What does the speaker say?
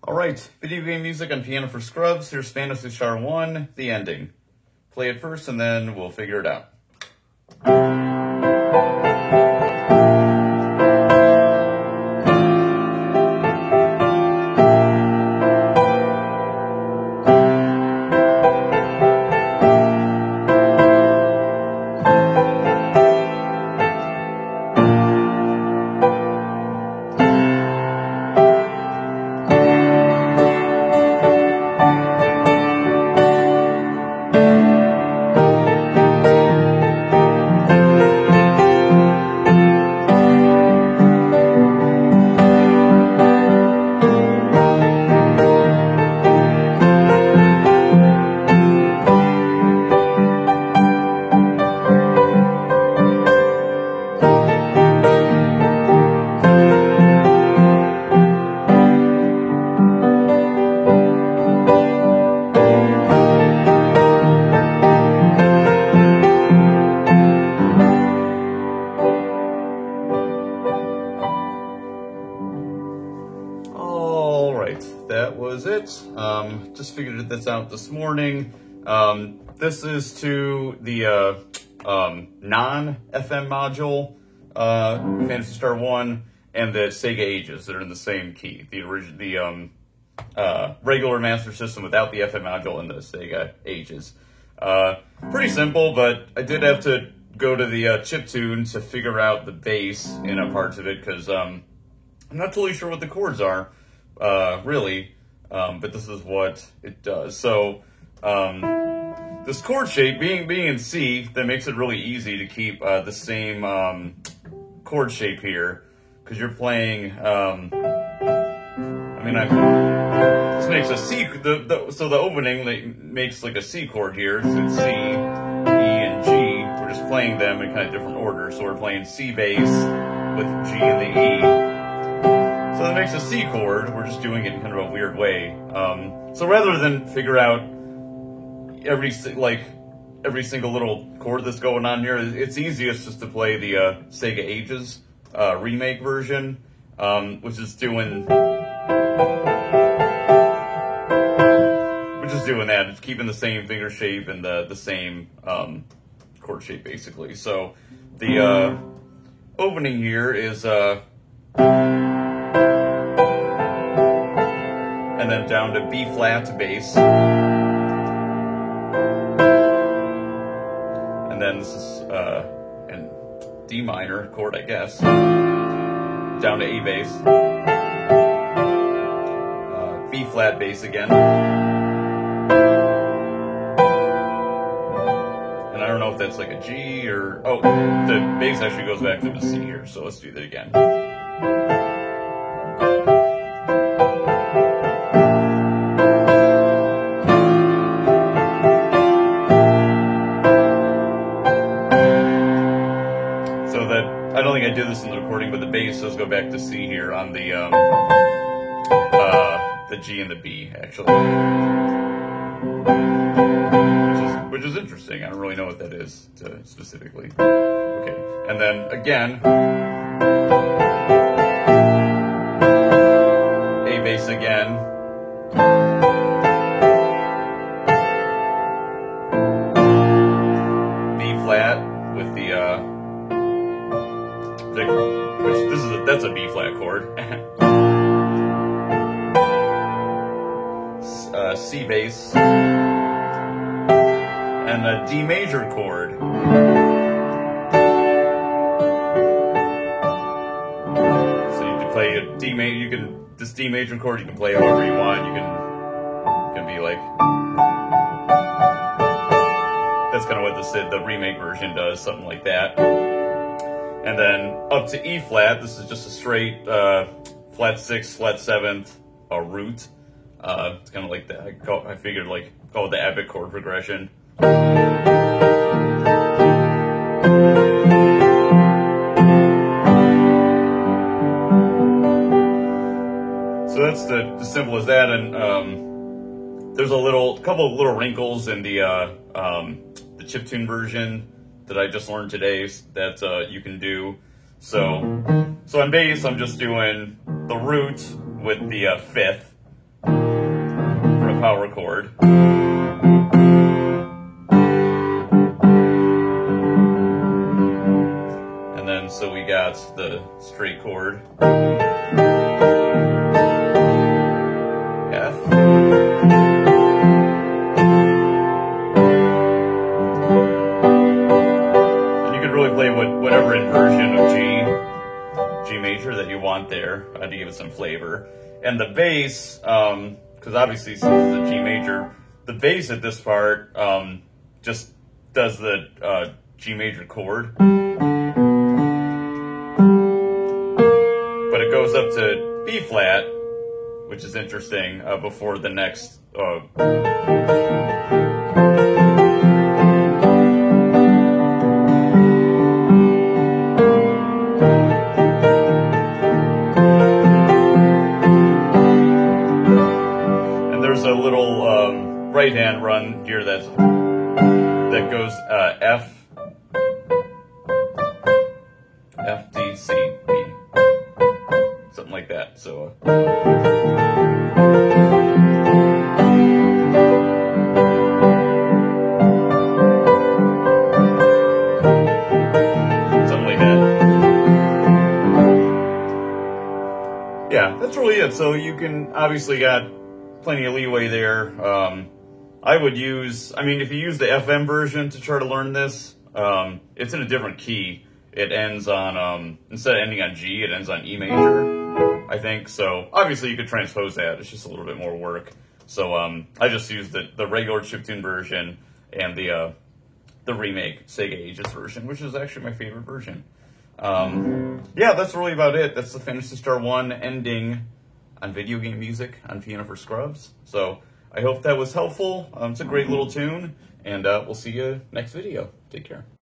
All right, video game music on Piano for Scrubs. Here's Phantasy Star 1, the ending. Play it first and then we'll figure it out. That was it. Just figured this out this morning. This is to the non-FM module, Phantasy Star 1, and the Sega Ages that are in the same key. The regular Master System without the FM module and the Sega Ages. Pretty simple, but I did have to go to the chiptune to figure out the bass in a parts of it, because I'm not totally sure what the chords are. Really, but this is what it does. So, this chord shape, being in C, that makes it really easy to keep the same chord shape here, because you're playing. This makes a C. So the opening makes like a C chord here. So it's C, E, and G. We're just playing them in kind of different order. So we're playing C bass with G and the E. So that makes a C chord. We're just doing it in kind of a weird way. So rather than figure out every single little chord that's going on here, it's easiest just to play the Sega Ages remake version, which is doing that. It's keeping the same finger shape and the same chord shape basically. So the opening here is and then down to B flat bass. And then this is in D minor chord, I guess. Down to A bass. B flat bass again. And I don't know if that's like a G or... Oh, the bass actually goes back to the C here, so let's do that again. I don't think I did this in the recording, but the bass does go back to C here on the G and the B, actually. Which is interesting. I don't really know what that is specifically. Okay, and then again, A bass again. B flat with the that's a B flat chord. C bass and a D major chord. So you can play a D major. This D major chord you can play however you want. You can be like. That's kind of what the remake version does, something like that. And then up to E flat, this is just a straight flat 6, flat 7th root. It's kind of like that. I figured call it the Abbott chord progression. So that's the simple as that. And there's a couple of little wrinkles in the chiptune version that I just learned today that you can do. So on bass, I'm just doing the root with the 5th, power chord. And then, so we got the straight chord. F. And you could really play whatever inversion of G major that you want there to give it some flavor. And the bass, because obviously since it's a G major, the bass at this part just does the G major chord. But it goes up to B flat, which is interesting, before the next and there's a little right hand run here that goes F, D, C, B, something like that. So something like that. Yeah, that's really it. So you can obviously got plenty of leeway there. I would use, I mean, if you use the FM version to try to learn this, it's in a different key. It ends on, instead of ending on G, it ends on E major, I think. So obviously you could transpose that. It's just a little bit more work. So I just used the regular chiptune version and the remake Sega Ages version, which is actually my favorite version. Yeah, that's really about it. That's the Phantasy Star 1 ending on video game music on Piano for Scrubs. So I hope that was helpful. It's a great little tune, and we'll see you next video. Take care.